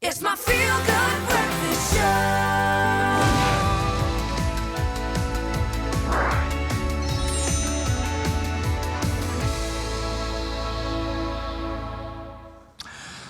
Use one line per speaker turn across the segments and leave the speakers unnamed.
It's my feel-good breakfast show.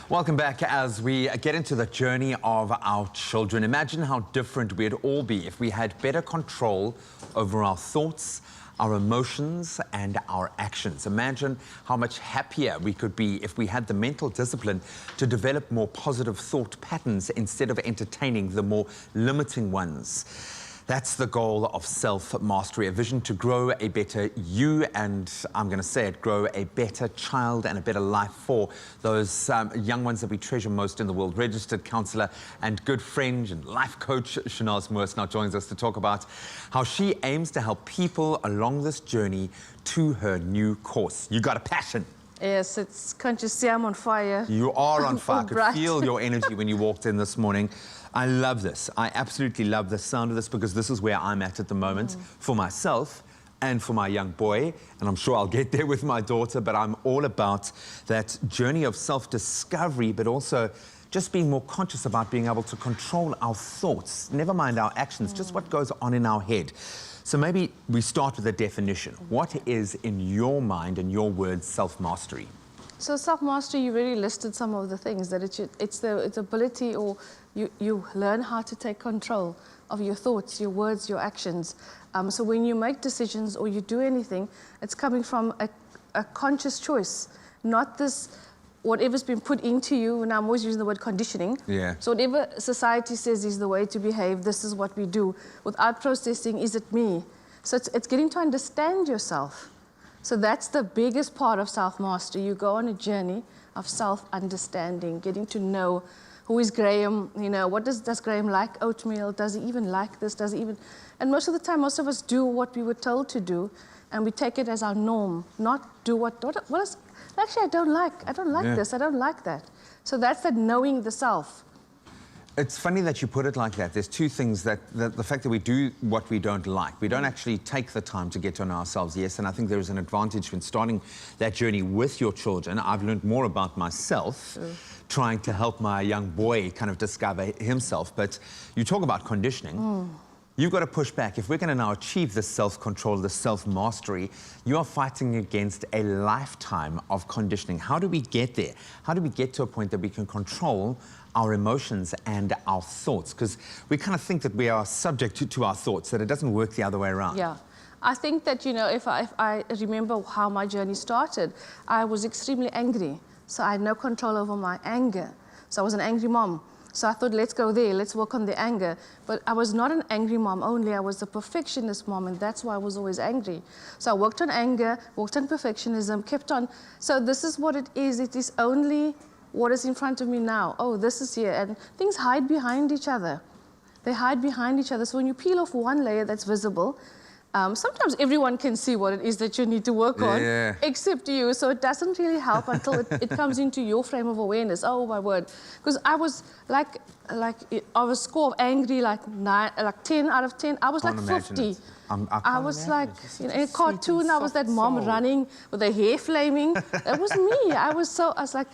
Welcome back as we get into the journey of our children. Imagine how different we'd all be if we had better control over our thoughts, our emotions, and our actions. Imagine how much happier we could be if we had the mental discipline to develop more positive thought patterns instead of entertaining the more limiting ones. That's the goal of self-mastery, a vision to grow a better you, and I'm going to say it, grow a better child and a better life for those young ones that we treasure most in the world. Registered counsellor and good friend and life coach Shanaz Moors now joins us to talk about how she aims to help people along this journey to her new course. You got a passion.
Yes, can't you see I'm on fire?
You are on fire. I could
bright.
feel your energy when you walked in this morning. I love this. I absolutely love the sound of this because this is where I'm at the moment for myself and for my young boy. And I'm sure I'll get there with my daughter, but I'm all about that journey of self-discovery, but also just being more conscious about being able to control our thoughts, never mind our actions, just what goes on in our head. So maybe we start with a definition. What is, in your mind and your words, self-mastery?
So self-mastery, you really listed some of the things that it's the ability, or you learn how to take control of your thoughts, your words, your actions. So when you make decisions or you do anything, it's coming from a conscious choice, not this whatever's been put into you, and I'm always using the word conditioning.
Yeah.
So whatever society says is the way to behave, this is what we do, without processing, is it me? So it's getting to understand yourself. So that's the biggest part of self-mastery. You go on a journey of self-understanding, getting to know who is Graham, you know, what does Graham like oatmeal? Does he even like this? Does he even... And most of the time, most of us do what we were told to do, and we take it as our norm, not do what is... Actually, I don't like this, I don't like that. So that's that knowing the self.
It's funny that you put it like that. There's two things that the fact that we do what we don't like. We don't actually take the time to get to know ourselves, yes, and I think there is an advantage when starting that journey with your children. I've learned more about myself, trying to help my young boy kind of discover himself. But you talk about conditioning. You've got to push back. If we're going to now achieve this self-control, this self-mastery, you are fighting against a lifetime of conditioning. How do we get there? How do we get to a point that we can control our emotions and our thoughts? Because we kind of think that we are subject to our thoughts, that it doesn't work the other way around.
Yeah. I think that, you know, if I remember how my journey started, I was extremely angry. So I had no control over my anger. So I was an angry mom. So I thought, let's go there, let's work on the anger. But I was not an angry mom only, I was a perfectionist mom, and that's why I was always angry. So I worked on anger, worked on perfectionism, kept on. So this is what it is only what is in front of me now. Oh, this is here, and things hide behind each other. They hide behind each other. So when you peel off one layer that's visible, sometimes everyone can see what it is that you need to work on, except you. So it doesn't really help until it comes into your frame of awareness. Oh, my word. Because I was like of a score of angry, like 10 out of 10. I was like 50. I was like, you know, in a cartoon, I was that mom running with her hair flaming. That was me. I was like,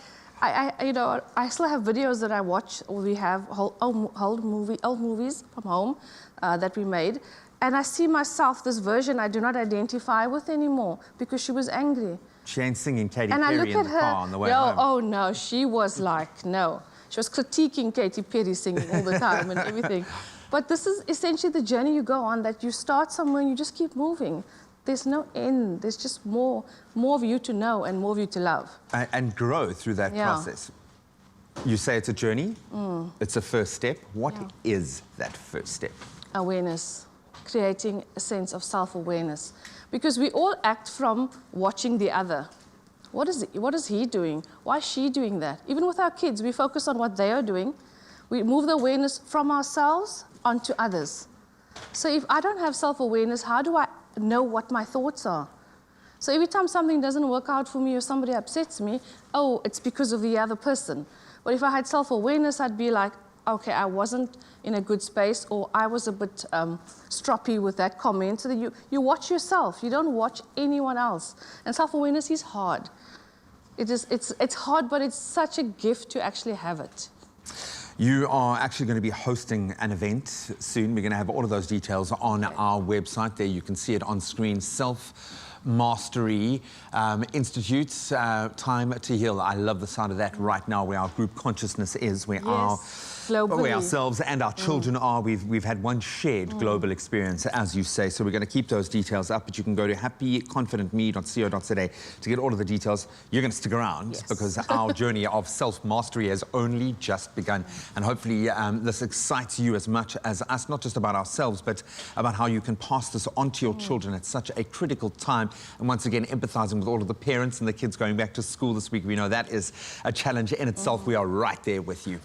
you know, I still have videos that I watch, or we have old movies from home that we made. And I see myself, this version I do not identify with anymore because she was angry.
She ain't singing Katy Perry in the car on the way home.
Oh, no, she was like, no. She was critiquing Katy Perry singing all the time and everything. But this is essentially the journey you go on, that you start somewhere and you just keep moving. There's no end. There's just more of you to know and more of you to love. And
grow through that process. You say it's a journey. It's a first step. What is that first step?
Awareness. Creating a sense of self-awareness, because we all act from watching the other. What is he doing? Why is she doing that? Even with our kids, we focus on what they are doing. We move the awareness from ourselves onto others. So if I don't have self-awareness, how do I know what my thoughts are? So every time something doesn't work out for me or somebody upsets me, oh, it's because of the other person. But if I had self-awareness, I'd be like, okay, I wasn't in a good space, or I was a bit stroppy with that comment. So that you watch yourself. You don't watch anyone else. And self-awareness is hard. It's hard, but it's such a gift to actually have it.
You are actually going to be hosting an event soon. We're going to have all of those details on our website. There you can see it on screen. Self-Mastery Institute's Time to Heal. I love the sound of that right now, where our group consciousness is, where
globally.
ourselves and our children are. We've had one shared global experience, as you say. So we're going to keep those details up, but you can go to happyconfidentme.co.za to get all of the details. You're going to stick around because our journey of self-mastery has only just begun. And hopefully this excites you as much as us, not just about ourselves, but about how you can pass this on to your children at such a critical time. And once again, empathizing with all of the parents and the kids going back to school this week. We know that is a challenge in itself. We are right there with you.